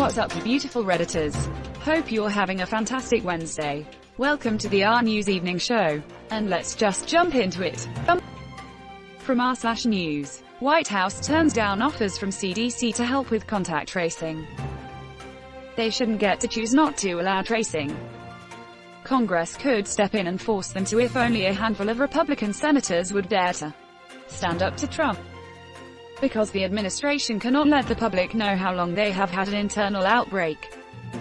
What's up, you beautiful Redditors? Hope you're having a fantastic Wednesday. Welcome to the RNEWS evening show. And let's just jump into it. From r/news. White House turns down offers from CDC to help with contact tracing. They shouldn't get to choose not to allow tracing. Congress could step in and force them to if only a handful of Republican senators would dare to stand up to Trump. Because the administration cannot let the public know how long they have had an internal outbreak.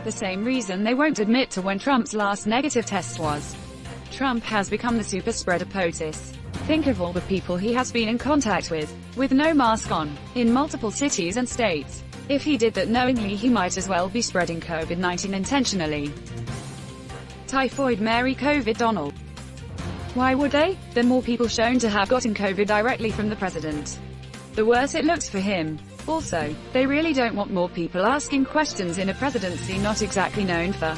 The same reason they won't admit to when Trump's last negative test was. Trump has become the super spreader POTUS. Think of all the people he has been in contact with no mask on, in multiple cities and states. If he did that knowingly, he might as well be spreading COVID-19 intentionally. Typhoid Mary COVID Donald. Why would they? The more people shown to have gotten COVID directly from the president, the worse it looks for him. Also, they really don't want more people asking questions in a presidency not exactly known for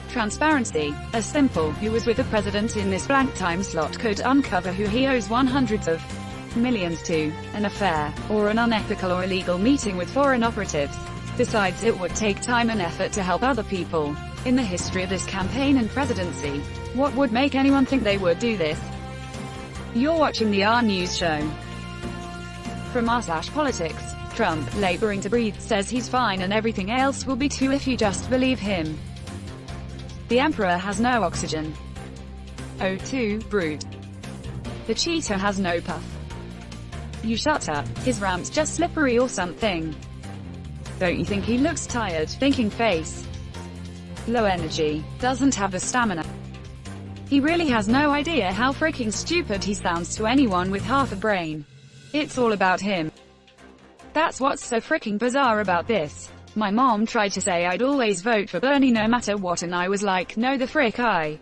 transparency. A simple "who was with the president in this blank time slot" could uncover who he owes hundreds of millions to, an affair, or an unethical or illegal meeting with foreign operatives. Besides, it would take time and effort to help other people. In the history of this campaign and presidency, what would make anyone think they would do this? You're watching the RNews show. From r/politics. Trump, laboring to breathe, says he's fine and everything else will be too if you just believe him. The emperor has no oxygen. O2, brute. The cheetah has no puff. You shut up, his ramp's just slippery or something. Don't you think he looks tired? Thinking face. Low energy, doesn't have the stamina. He really has no idea how freaking stupid he sounds to anyone with half a brain. It's all about him. That's what's so freaking bizarre about this. My mom tried to say I'd always vote for Bernie no matter what, and I was like, no the frick I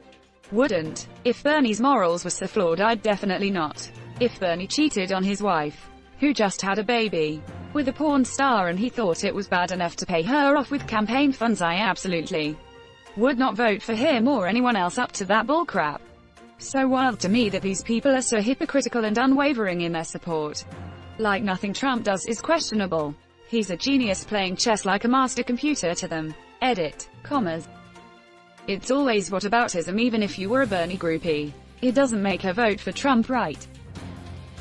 wouldn't. If Bernie's morals were so flawed, I'd definitely not. If Bernie cheated on his wife, who just had a baby, with a porn star, and he thought it was bad enough to pay her off with campaign funds, I absolutely would not vote for him or anyone else up to that bullcrap. So wild to me that these people are so hypocritical and unwavering in their support. Like nothing Trump does is questionable. He's a genius playing chess like a master computer to them. Edit, commas. It's always whataboutism even if you were a Bernie groupie. It doesn't make her vote for Trump right.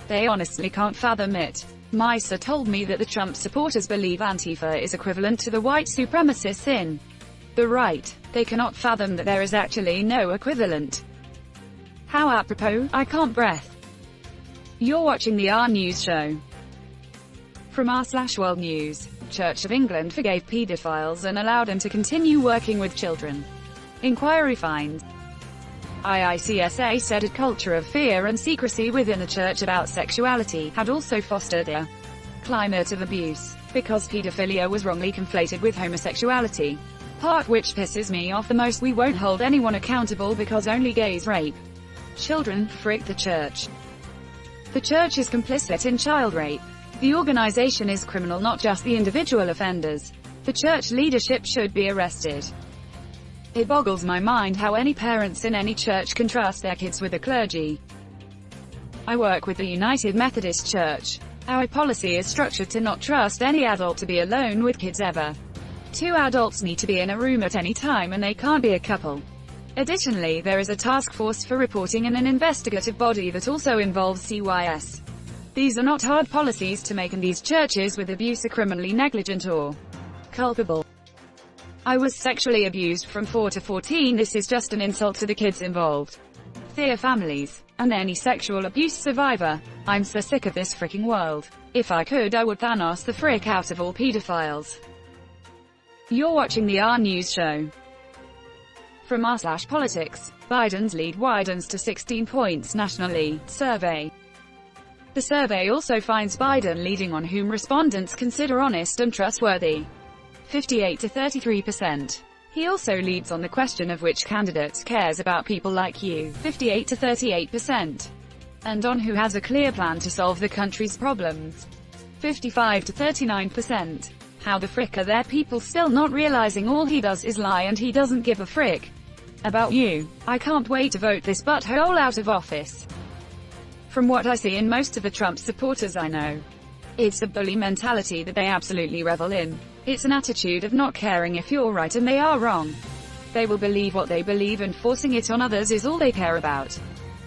They honestly can't fathom it. Misa told me that the Trump supporters believe Antifa is equivalent to the white supremacists in the right. They cannot fathom that there is actually no equivalent. How apropos, I can't breath. You're watching the RNews show. From r/World News. Church of England forgave paedophiles and allowed them to continue working with children. Inquiry finds. IICSA said a culture of fear and secrecy within the church about sexuality had also fostered a climate of abuse, because pedophilia was wrongly conflated with homosexuality. Part which pisses me off the most. We won't hold anyone accountable because only gays rape children. Frick the church. The church is complicit in child rape. The organization is criminal, not just the individual offenders. The church leadership should be arrested. It boggles my mind how any parents in any church can trust their kids with the clergy. I work with the United Methodist Church. Our policy is structured to not trust any adult to be alone with kids ever. 2 adults need to be in a room at any time, and they can't be a couple. Additionally, there is a task force for reporting and an investigative body that also involves CYS. These are not hard policies to make, and these churches with abuse are criminally negligent or culpable. I was sexually abused from 4 to 14. This is just an insult to the kids involved, their families, and any sexual abuse survivor. I'm so sick of this freaking world. If I could, I would Thanos the frick out of all pedophiles. You're watching the RNews show. From r/politics. Biden's lead widens to 16 points nationally. Survey. The survey also finds Biden leading on whom respondents consider honest and trustworthy. 58 to 33%. He also leads on the question of which candidate cares about people like you. 58 to 38%. And on who has a clear plan to solve the country's problems. 55 to 39%. How the frick are there people still not realizing all he does is lie and he doesn't give a frick about you? I can't wait to vote this butthole out of office. From what I see in most of the Trump supporters I know, it's a bully mentality that they absolutely revel in. It's an attitude of not caring if you're right and they are wrong. They will believe what they believe, and forcing it on others is all they care about.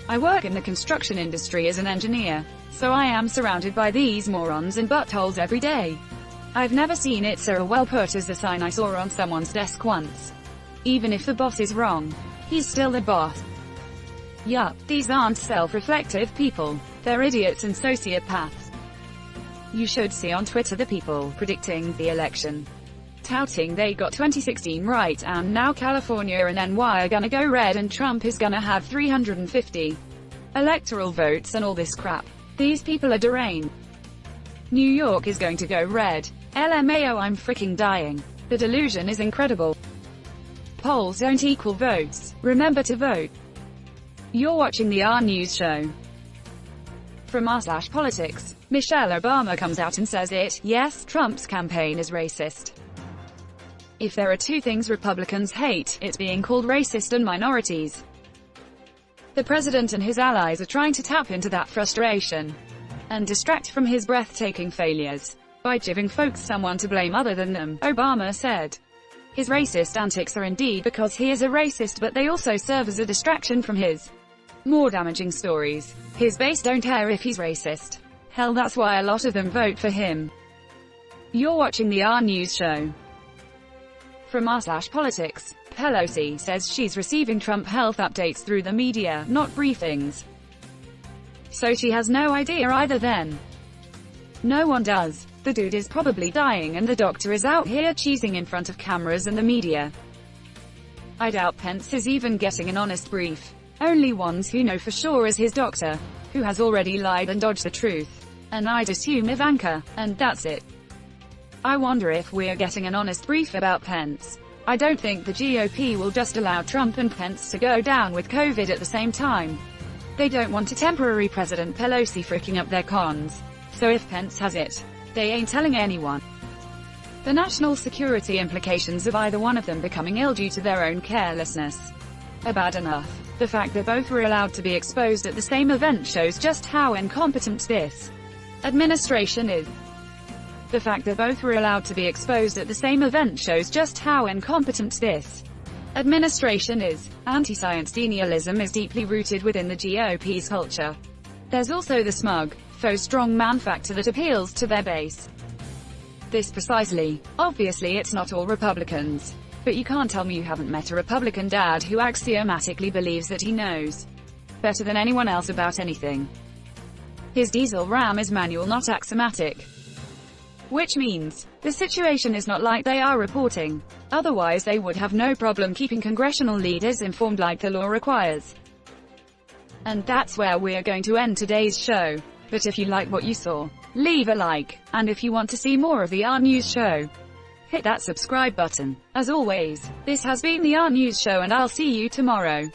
I work in the construction industry as an engineer, so I am surrounded by these morons and buttholes every day. I've never seen it so well put as a sign I saw on someone's desk once. Even if the boss is wrong, he's still the boss. Yup, these aren't self-reflective people. They're idiots and sociopaths. You should see on Twitter the people predicting the election, touting they got 2016 right and now California and NY are gonna go red and Trump is gonna have 350 electoral votes and all this crap. These people are deranged. New York is going to go red. LMAO, I'm freaking dying. The delusion is incredible. Polls don't equal votes. Remember to vote. You're watching the RNEWS show. From r/politics, Michelle Obama comes out and says it, yes, Trump's campaign is racist. If there are two things Republicans hate, it's being called racist and minorities. The president and his allies are trying to tap into that frustration and distract from his breathtaking failures by giving folks someone to blame other than them, Obama said. His racist antics are indeed because he is a racist, but they also serve as a distraction from his more damaging stories. His base don't care if he's racist. Hell, that's why a lot of them vote for him. You're watching the RNEWS show. From r/politics, Pelosi says she's receiving Trump health updates through the media, not briefings. So she has no idea either then. No one does. The dude is probably dying and the doctor is out here cheesing in front of cameras and the media. I doubt Pence is even getting an honest brief. Only ones who know for sure is his doctor, who has already lied and dodged the truth. And I'd assume Ivanka, and that's it. I wonder if we're getting an honest brief about Pence. I don't think the GOP will just allow Trump and Pence to go down with COVID at the same time. They don't want a temporary President Pelosi freaking up their cons. So if Pence has it, they ain't telling anyone. The national security implications of either one of them becoming ill due to their own carelessness are bad enough. The fact that both were allowed to be exposed at the same event shows just how incompetent this administration is. The fact that both were allowed to be exposed at the same event shows just how incompetent this administration is. Anti-science denialism is deeply rooted within the GOP's culture. There's also the smug, faux strongman factor that appeals to their base. This precisely. Obviously it's not all Republicans. But you can't tell me you haven't met a Republican dad who axiomatically believes that he knows better than anyone else about anything. His diesel Ram is manual, not axiomatic. Which means, the situation is not like they are reporting. Otherwise they would have no problem keeping congressional leaders informed like the law requires. And that's where we're going to end today's show. But if you like what you saw, leave a like. And if you want to see more of the RNEWS show, hit that subscribe button. As always, this has been the RNEWS show and I'll see you tomorrow.